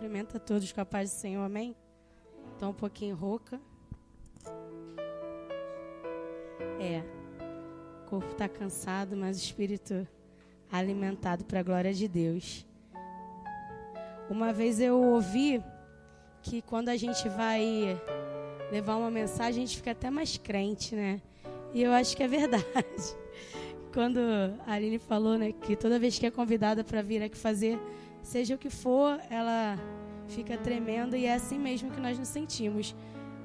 Cumprimenta todos com a paz do Senhor, amém? Estou um pouquinho rouca. O corpo está cansado, mas o espírito alimentado para a glória de Deus. Uma vez eu ouvi que quando a gente vai levar uma mensagem, a gente fica até mais crente, né? E eu acho que é verdade. Quando a Aline falou, né, que toda vez que é convidada para vir aqui fazer, seja o que for, ela fica tremenda e é assim mesmo que nós nos sentimos.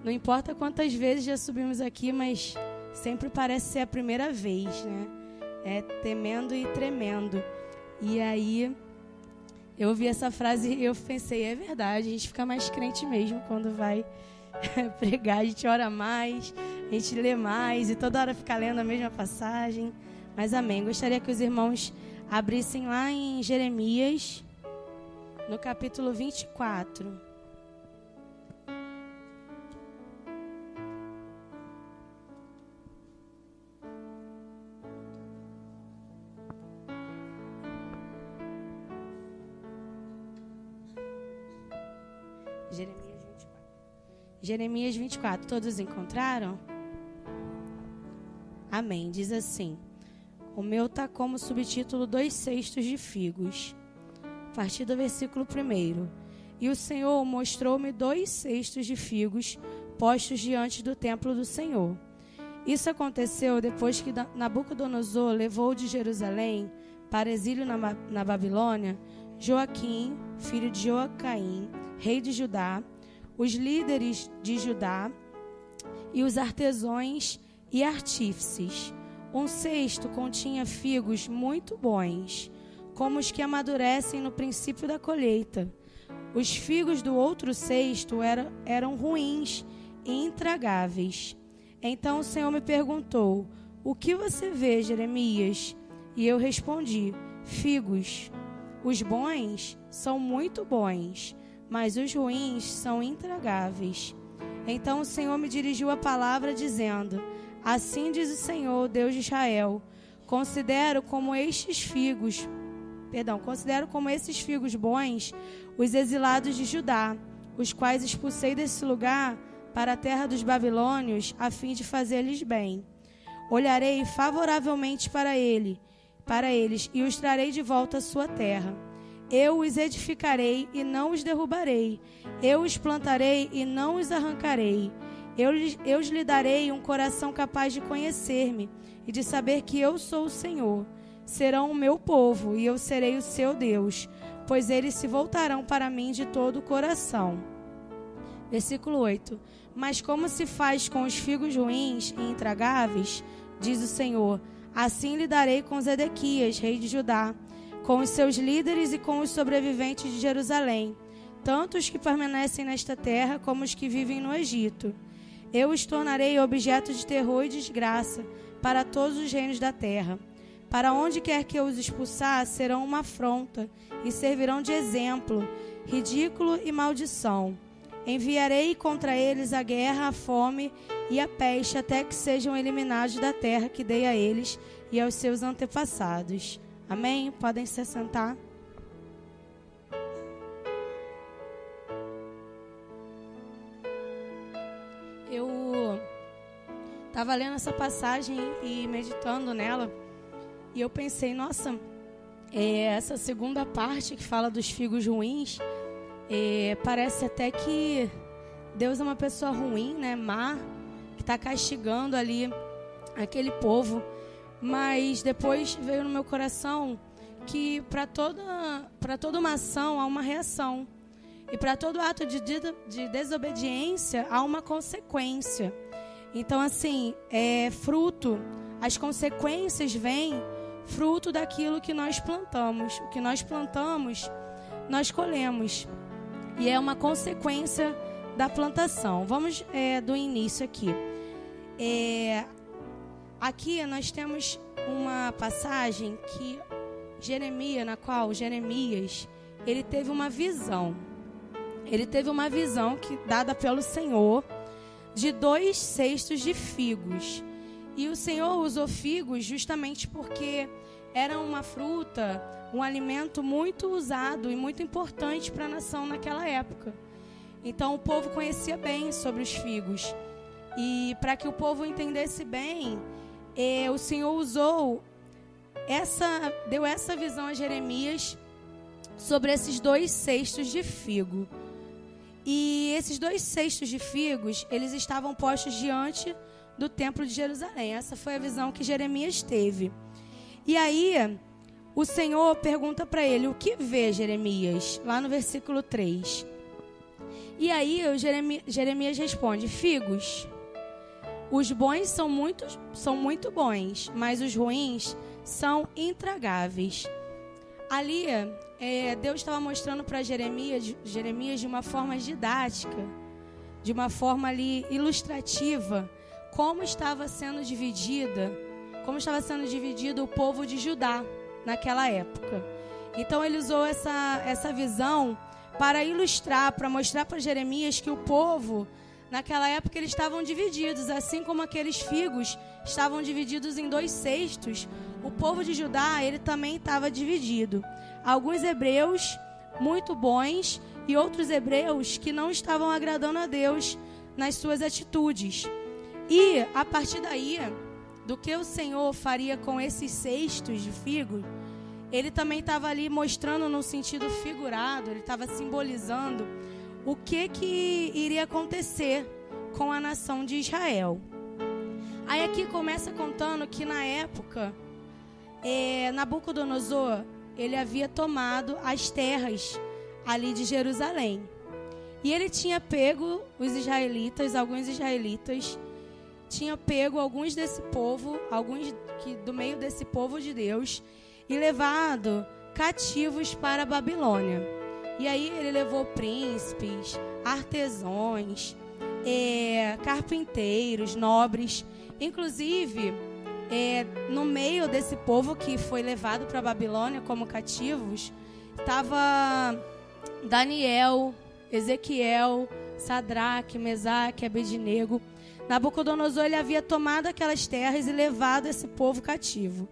Não importa quantas vezes já subimos aqui, mas sempre parece ser a primeira vez, né? É temendo e tremendo. E aí eu ouvi essa frase e eu pensei, é verdade, a gente fica mais crente mesmo quando vai pregar, a gente ora mais, a gente lê mais e toda hora fica lendo a mesma passagem. Mas amém. Gostaria que os irmãos abrissem lá em Jeremias, no capítulo 24. Jeremias 24. Todos encontraram? Amém. Diz assim: o meu está como subtítulo 2 cestos de figos. A partir do versículo 1. E o Senhor mostrou-me 2 cestos de figos postos diante do templo do Senhor. Isso aconteceu depois que Nabucodonosor levou de Jerusalém para exílio na Babilônia Joaquim, filho de Joacaim, rei de Judá, os líderes de Judá e os artesãos e artífices. Um cesto continha figos muito bons, como os que amadurecem no princípio da colheita. Os figos do outro cesto eram ruins e intragáveis. Então o Senhor me perguntou: o que você vê, Jeremias? E eu respondi: figos. Os bons são muito bons, mas os ruins são intragáveis. Então o Senhor me dirigiu a palavra dizendo: assim diz o Senhor, Deus de Israel, considero como esses figos bons os exilados de Judá, os quais expulsei desse lugar para a terra dos babilônios, a fim de fazer-lhes bem. Olharei favoravelmente para eles e os trarei de volta à sua terra. Eu os edificarei e não os derrubarei. Eu os plantarei e não os arrancarei. Eu lhe darei um coração capaz de conhecer-me e de saber que eu sou o Senhor. Serão o meu povo e eu serei o seu Deus, pois eles se voltarão para mim de todo o coração. Versículo 8. Mas como se faz com os figos ruins e intragáveis, diz o Senhor, assim lidarei com Zedequias, rei de Judá, com os seus líderes e com os sobreviventes de Jerusalém, tanto os que permanecem nesta terra como os que vivem no Egito. Eu os tornarei objeto de terror e desgraça para todos os reinos da terra. Para onde quer que eu os expulsar, serão uma afronta e servirão de exemplo, ridículo e maldição. Enviarei contra eles a guerra, a fome e a peste, até que sejam eliminados da terra que dei a eles e aos seus antepassados. Amém? Podem se sentar. Eu estava lendo essa passagem e meditando nela, e eu pensei, nossa, essa segunda parte que fala dos figos ruins, parece até que Deus é uma pessoa ruim, né, má, que está castigando ali aquele povo. Mas depois veio no meu coração que para toda uma ação há uma reação. E para todo ato de desobediência há uma consequência. Então, assim, as consequências vêm fruto daquilo que nós plantamos. O que nós plantamos, nós colhemos. E é uma consequência da plantação. Vamos do início aqui. Aqui nós temos uma passagem na qual Jeremias, ele teve uma visão. Ele teve uma visão dada pelo Senhor de 2 cestos de figos. E o Senhor usou figos justamente porque era uma fruta um alimento muito usado e muito importante para a nação naquela época. Então o povo conhecia bem sobre os figos. E para que o povo entendesse bem, o Senhor deu essa visão a Jeremias sobre esses 2 cestos de figo. E esses 2 cestos de figos, eles estavam postos diante do templo de Jerusalém. Essa foi a visão que Jeremias teve. E aí, o Senhor pergunta para ele: o que vê, Jeremias? Lá no versículo 3. E aí, Jeremias responde: figos. Os bons são muito bons, mas os ruins são intragáveis. Ali, Deus estava mostrando para Jeremias de uma forma didática, de uma forma ali ilustrativa, como estava sendo dividido o povo de Judá naquela época. Então ele usou essa visão para ilustrar, para mostrar para Jeremias que o povo naquela época eles estavam divididos, assim como aqueles figos estavam divididos em 2 cestos. O povo de Judá, ele também estava dividido. Alguns hebreus muito bons e outros hebreus que não estavam agradando a Deus nas suas atitudes. E a partir daí, do que o Senhor faria com esses cestos de figo, ele também estava ali mostrando no sentido figurado, ele estava simbolizando o que iria acontecer com a nação de Israel. Aí aqui começa contando que na época, Nabucodonosor, ele havia tomado as terras ali de Jerusalém. E ele tinha pego alguns israelitas, tinha pego alguns desse povo, do meio desse povo de Deus, e levado cativos para a Babilônia. E aí ele levou príncipes, artesãos, carpinteiros, nobres. Inclusive, no meio desse povo que foi levado para a Babilônia como cativos, estava Daniel, Ezequiel, Sadraque, Mesaque, Abednego. Nabucodonosor, ele havia tomado aquelas terras e levado esse povo cativo.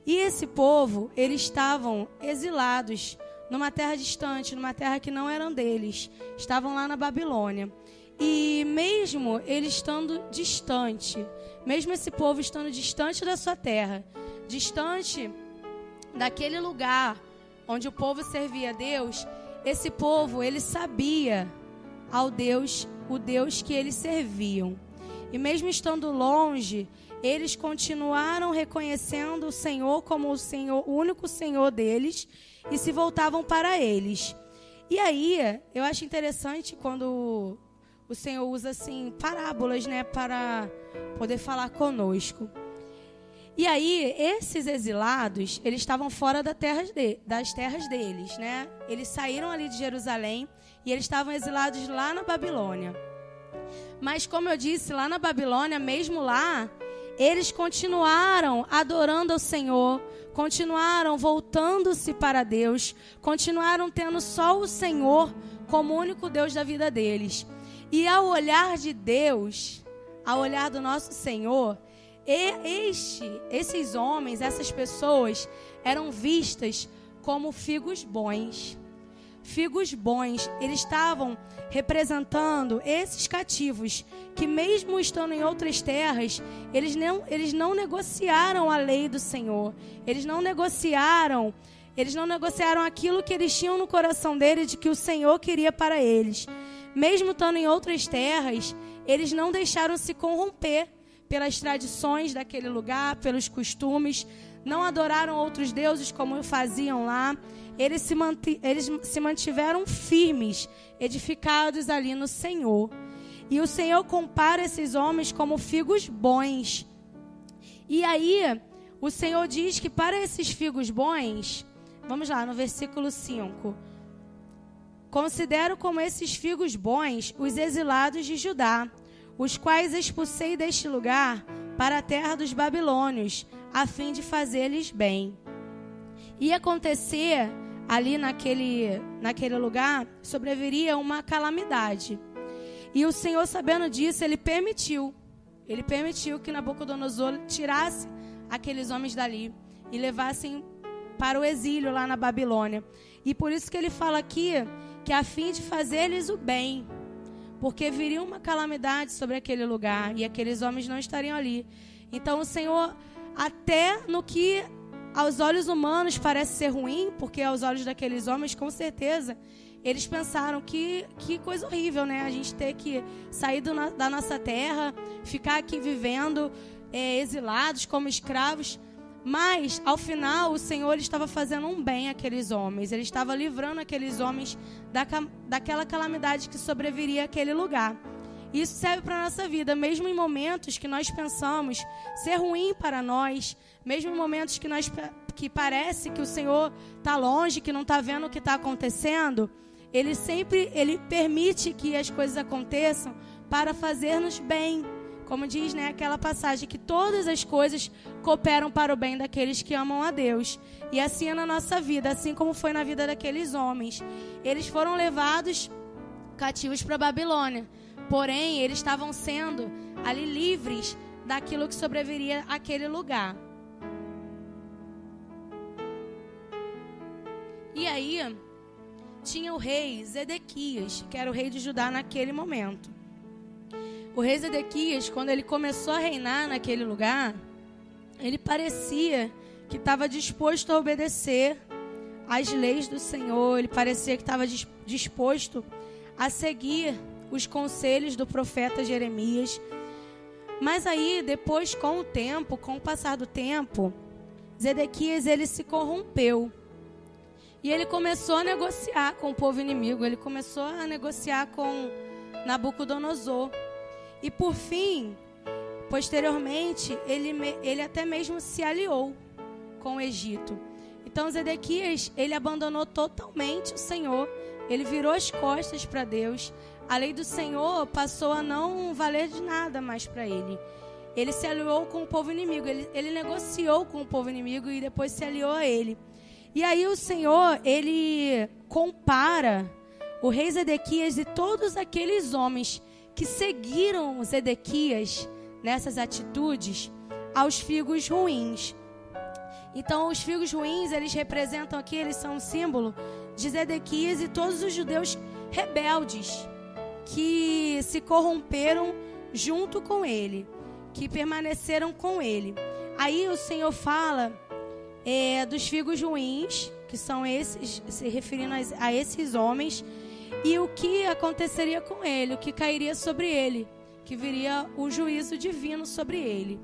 E esse povo, eles estavam exilados numa terra distante, numa terra que não eram deles. Estavam lá na Babilônia. E mesmo ele estando distante, mesmo esse povo estando distante da sua terra, distante daquele lugar onde o povo servia a Deus, esse povo, ele sabia o Deus que eles serviam. E mesmo estando longe, eles continuaram reconhecendo o Senhor como o único Senhor deles e se voltavam para eles. E aí, eu acho interessante quando o Senhor usa assim parábolas, né, para poder falar conosco. E aí, esses exilados, eles estavam fora das terras deles, né? Eles saíram ali de Jerusalém e eles estavam exilados lá na Babilônia. Mas, como eu disse, lá na Babilônia, mesmo lá, eles continuaram adorando ao Senhor, continuaram voltando-se para Deus, continuaram tendo só o Senhor como o único Deus da vida deles. E ao olhar de Deus, ao olhar do nosso Senhor, esses homens, essas pessoas, eram vistas como figos bons. Figos bons, eles estavam representando esses cativos que, mesmo estando em outras terras, eles não negociaram a lei do Senhor. Eles não negociaram aquilo que eles tinham no coração deles, de que o Senhor queria para eles. Mesmo estando em outras terras, eles não deixaram se corromper pelas tradições daquele lugar, pelos costumes, não adoraram outros deuses como faziam lá. Eles se mantiveram firmes, edificados ali no Senhor. E o Senhor compara esses homens como figos bons. E aí, o Senhor diz que para esses figos bons, vamos lá, no versículo 5. Considero como esses figos bons os exilados de Judá, os quais expulsei deste lugar para a terra dos babilônios, a fim de fazer-lhes bem. Ia acontecer ali naquele lugar, sobreviria uma calamidade. E o Senhor, sabendo disso, ele permitiu que Nabucodonosor tirasse aqueles homens dali e levassem para o exílio lá na Babilônia. E por isso que ele fala aqui que a fim de fazer-lhes o bem, porque viria uma calamidade sobre aquele lugar e aqueles homens não estariam ali. Então o Senhor, até no que aos olhos humanos parece ser ruim, porque aos olhos daqueles homens, com certeza, eles pensaram que coisa horrível, né? A gente ter que sair da nossa terra, ficar aqui vivendo exilados como escravos. Mas, ao final, o Senhor estava fazendo um bem àqueles homens. Ele estava livrando aqueles homens daquela calamidade que sobreviria àquele lugar. Isso serve para a nossa vida, mesmo em momentos que nós pensamos ser ruim para nós, mesmo em momentos que parece que o Senhor está longe, que não está vendo o que está acontecendo, Ele permite que as coisas aconteçam para fazer-nos bem. Como diz, né, aquela passagem, que todas as coisas cooperam para o bem daqueles que amam a Deus. E assim é na nossa vida, assim como foi na vida daqueles homens. Eles foram levados cativos para a Babilônia. Porém, eles estavam sendo ali livres daquilo que sobreviria àquele lugar. E aí, tinha o rei Zedequias, que era o rei de Judá naquele momento. O rei Zedequias, quando ele começou a reinar naquele lugar, ele parecia que estava disposto a obedecer às leis do Senhor. Ele parecia que estava disposto a seguir os conselhos do profeta Jeremias. Mas aí, depois, com o passar do tempo, Zedequias, ele se corrompeu. E ele começou a negociar com o povo inimigo. Ele começou a negociar com Nabucodonosor. E por fim, posteriormente, ele até mesmo se aliou com o Egito. Então Zedequias, ele abandonou totalmente o Senhor. Ele virou as costas para Deus. A lei do Senhor passou a não valer de nada mais para ele. Ele se aliou com o povo inimigo. Ele negociou com o povo inimigo e depois se aliou a ele. E aí o Senhor, ele compara o rei Zedequias e todos aqueles homens que seguiram Zedequias nessas atitudes aos figos ruins. Então, os figos ruins, eles representam aqui, eles são um símbolo de Zedequias e todos os judeus rebeldes que se corromperam junto com ele, que permaneceram com ele. Aí o Senhor fala dos figos ruins, que são esses, se referindo a esses homens, e o que aconteceria com ele, o que cairia sobre ele, que viria o juízo divino sobre ele.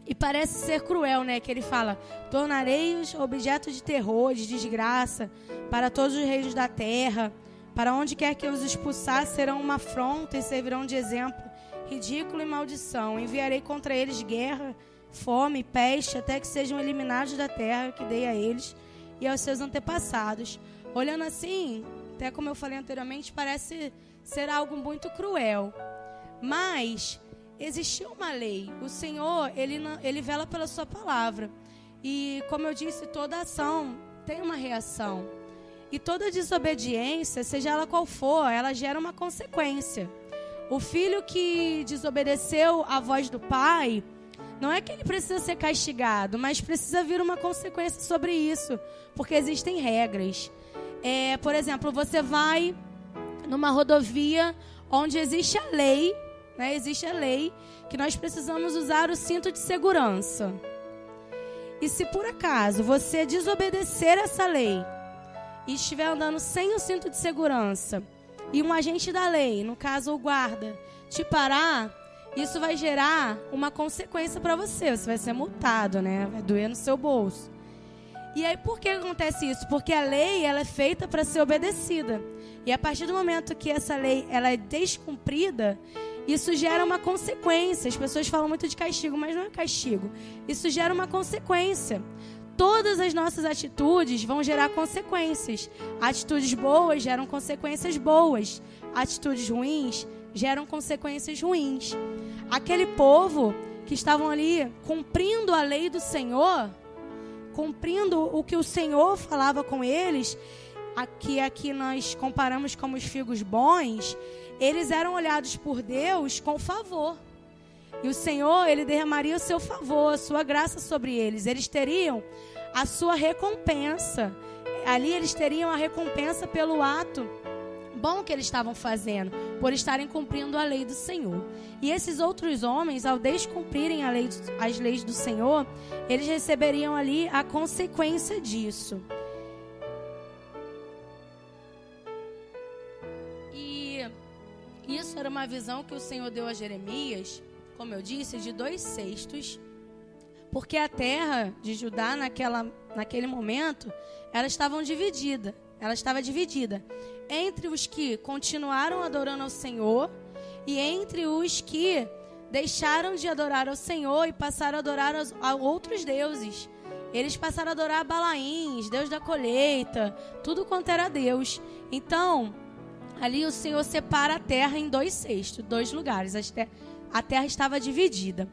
E parece ser cruel, né? Que ele fala: tornarei-os objeto de terror, de desgraça, para todos os reis da terra. Para onde quer que eu os expulsar, serão uma afronta e servirão de exemplo, ridículo e maldição. Enviarei contra eles guerra, fome e peste, até que sejam eliminados da terra que dei a eles e aos seus antepassados. Olhando assim, até como eu falei anteriormente, parece ser algo muito cruel. Mas existiu uma lei. O Senhor, ele vela pela sua palavra. E, como eu disse, toda ação tem uma reação. E toda desobediência, seja ela qual for, ela gera uma consequência. O filho que desobedeceu à voz do pai, não é que ele precisa ser castigado, mas precisa vir uma consequência sobre isso, porque existem regras. Por exemplo, você vai numa rodovia onde existe a lei, né? Existe a lei que nós precisamos usar o cinto de segurança. E se por acaso você desobedecer essa lei e estiver andando sem o cinto de segurança e um agente da lei, no caso o guarda, te parar, isso vai gerar uma consequência para você. Você vai ser multado, né? Vai doer no seu bolso. E aí, por que acontece isso? Porque a lei, ela é feita para ser obedecida. E a partir do momento que essa lei ela é descumprida, isso gera uma consequência. As pessoas falam muito de castigo, mas não é castigo. Isso gera uma consequência. Todas as nossas atitudes vão gerar consequências. Atitudes boas geram consequências boas. Atitudes ruins geram consequências ruins. Aquele povo que estavam ali cumprindo a lei do Senhor, cumprindo o que o Senhor falava com eles, aqui nós comparamos como os figos bons, eles eram olhados por Deus com favor. E o Senhor, ele derramaria o seu favor, a sua graça sobre eles. Eles teriam a sua recompensa. Ali eles teriam a recompensa pelo ato bom que eles estavam fazendo, por estarem cumprindo a lei do Senhor. E esses outros homens, ao descumprirem as leis do Senhor, eles receberiam ali a consequência disso. E isso era uma visão que o Senhor deu a Jeremias, como eu disse, de 2/6, porque a terra de Judá, naquele momento, ela estava dividida entre os que continuaram adorando ao Senhor e entre os que deixaram de adorar ao Senhor e passaram a adorar a outros deuses. Eles passaram a adorar Balaíns, Deus da colheita, tudo quanto era Deus. Então, ali o Senhor separa a terra em 2/6, 2 lugares. A terra estava dividida.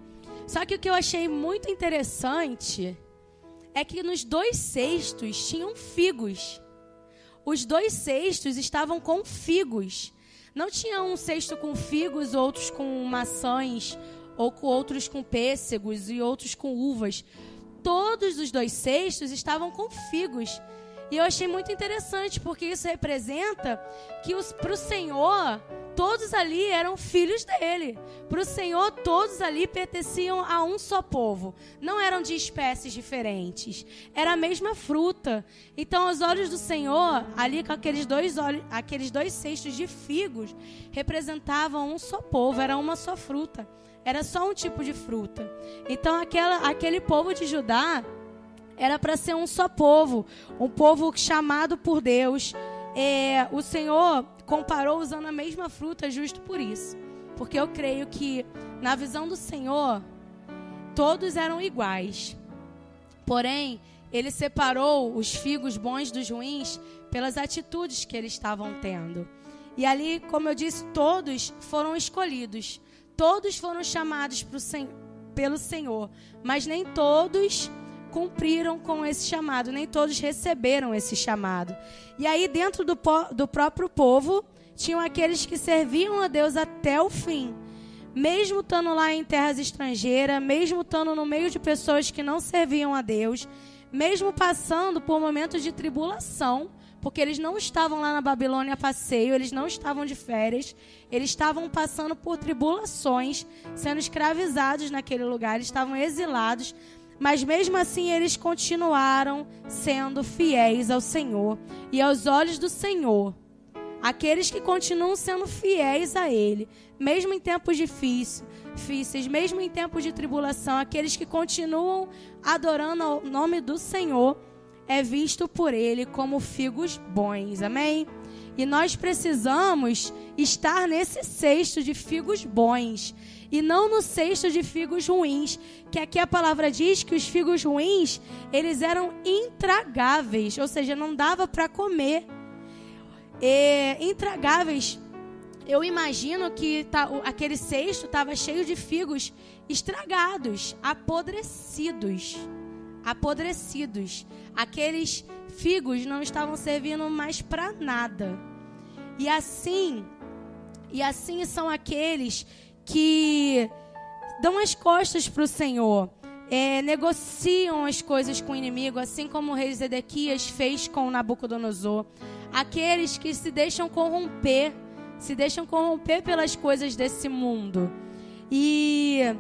Só que o que eu achei muito interessante é que nos 2/6 tinham figos. Os 2/6 estavam com figos. Não tinha um cesto com figos, outros com maçãs, ou com outros com pêssegos e outros com uvas. Todos os 2/6 estavam com figos. E eu achei muito interessante, porque isso representa que para o Senhor, todos ali eram filhos dele. Para o Senhor, todos ali pertenciam a um só povo. Não eram de espécies diferentes. Era a mesma fruta. Então, aos olhos do Senhor, ali com aqueles 2/6 de figos, representavam um só povo, era uma só fruta. Era só um tipo de fruta. Então, aquele povo de Judá era para ser um só povo, um povo chamado por Deus. O Senhor comparou usando a mesma fruta justo por isso. Porque eu creio que, na visão do Senhor, todos eram iguais. Porém, Ele separou os figos bons dos ruins pelas atitudes que eles estavam tendo. E ali, como eu disse, todos foram escolhidos. Todos foram chamados pelo Senhor. Mas nem todos cumpriram com esse chamado, nem todos receberam esse chamado. E aí, dentro do próprio povo, tinham aqueles que serviam a Deus até o fim. Mesmo estando lá em terras estrangeiras, mesmo estando no meio de pessoas que não serviam a Deus, mesmo passando por momentos de tribulação, porque eles não estavam lá na Babilônia a passeio, eles não estavam de férias, eles estavam passando por tribulações, sendo escravizados naquele lugar, eles estavam exilados. Mas mesmo assim eles continuaram sendo fiéis ao Senhor. E aos olhos do Senhor, aqueles que continuam sendo fiéis a Ele, mesmo em tempos difíceis, mesmo em tempos de tribulação, aqueles que continuam adorando o nome do Senhor, é visto por Ele como figos bons. Amém? E nós precisamos estar nesse cesto de figos bons. E não no cesto de figos ruins, que aqui a palavra diz que os figos ruins, eles eram intragáveis, ou seja, não dava para comer. Intragáveis, eu imagino que aquele cesto estava cheio de figos estragados, apodrecidos. Aqueles figos não estavam servindo mais para nada. E assim são aqueles que dão as costas para o Senhor, negociam as coisas com o inimigo, assim como o rei Zedequias fez com Nabucodonosor. Aqueles que se deixam corromper pelas coisas desse mundo e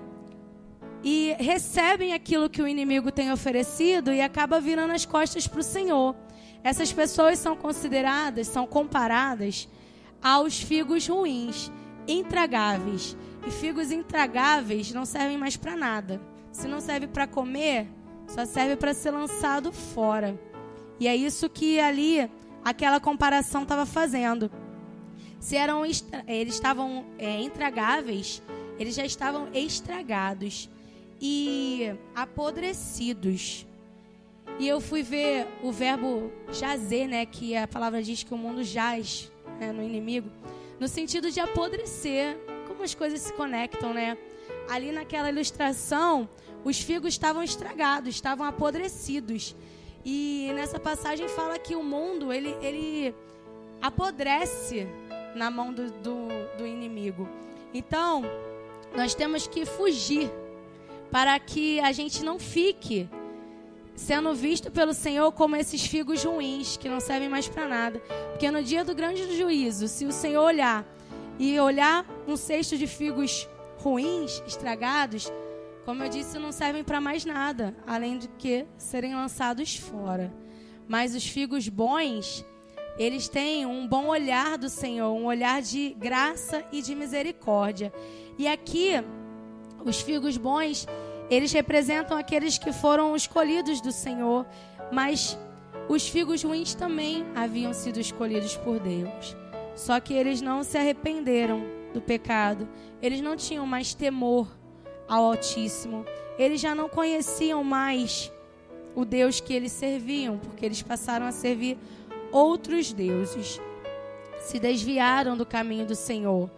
recebem aquilo que o inimigo tem oferecido e acaba virando as costas para o Senhor. Essas pessoas são comparadas aos figos ruins, intragáveis. E figos intragáveis não servem mais para nada. Se não serve para comer, só serve para ser lançado fora. E é isso que ali aquela comparação estava fazendo. Se eles estavam intragáveis, eles já estavam estragados e apodrecidos. E eu fui ver o verbo jazer, né, que a palavra diz que o mundo jaz, né, no inimigo, no sentido de apodrecer. Como as coisas se conectam, né? Ali naquela ilustração, os figos estavam estragados, estavam apodrecidos. E nessa passagem fala que o mundo, ele apodrece na mão do inimigo. Então, nós temos que fugir para que a gente não fique sendo visto pelo Senhor como esses figos ruins, que não servem mais para nada. Porque no dia do grande juízo, se o Senhor olhar um cesto de figos ruins, estragados, como eu disse, não servem para mais nada, além de que serem lançados fora. Mas os figos bons, eles têm um bom olhar do Senhor, um olhar de graça e de misericórdia. E aqui, os figos bons, eles representam aqueles que foram escolhidos do Senhor, mas os figos ruins também haviam sido escolhidos por Deus. Só que eles não se arrependeram do pecado, eles não tinham mais temor ao Altíssimo, eles já não conheciam mais o Deus que eles serviam, porque eles passaram a servir outros deuses, se desviaram do caminho do Senhor,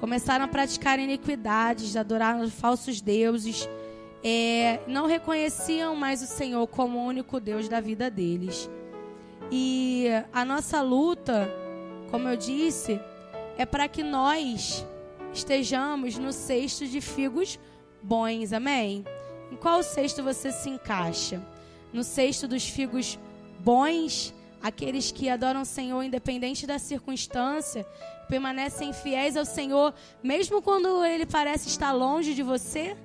começaram a praticar iniquidades, adorar falsos deuses, não reconheciam mais o Senhor como o único Deus da vida deles. E a nossa luta, como eu disse, é para que nós estejamos no cesto de figos bons, amém? Em qual cesto você se encaixa? No cesto dos figos bons, aqueles que adoram o Senhor independente da circunstância, permanecem fiéis ao Senhor, mesmo quando Ele parece estar longe de você?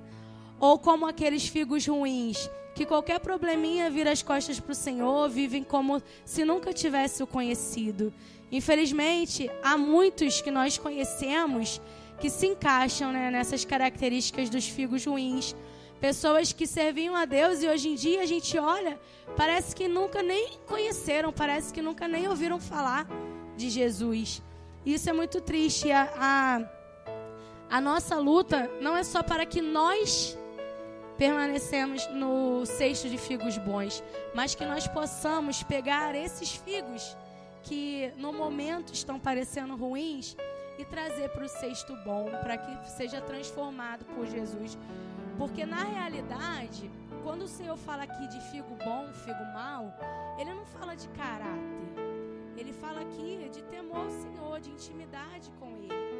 Ou como aqueles figos ruins, que qualquer probleminha vira as costas para o Senhor, vivem como se nunca tivesse o conhecido? Infelizmente, há muitos que nós conhecemos que se encaixam, nessas características dos figos ruins. Pessoas que serviam a Deus e hoje em dia a gente olha, parece que nunca nem conheceram, parece que nunca nem ouviram falar de Jesus. Isso é muito triste. A nossa luta não é só para que nós permanecemos no cesto de figos bons, mas que nós possamos pegar esses figos que no momento estão parecendo ruins e trazer para o cesto bom, para que seja transformado por Jesus. Porque na realidade, quando o Senhor fala aqui de figo bom, figo mau, Ele não fala de caráter. Ele fala aqui de temor ao Senhor, de intimidade com Ele.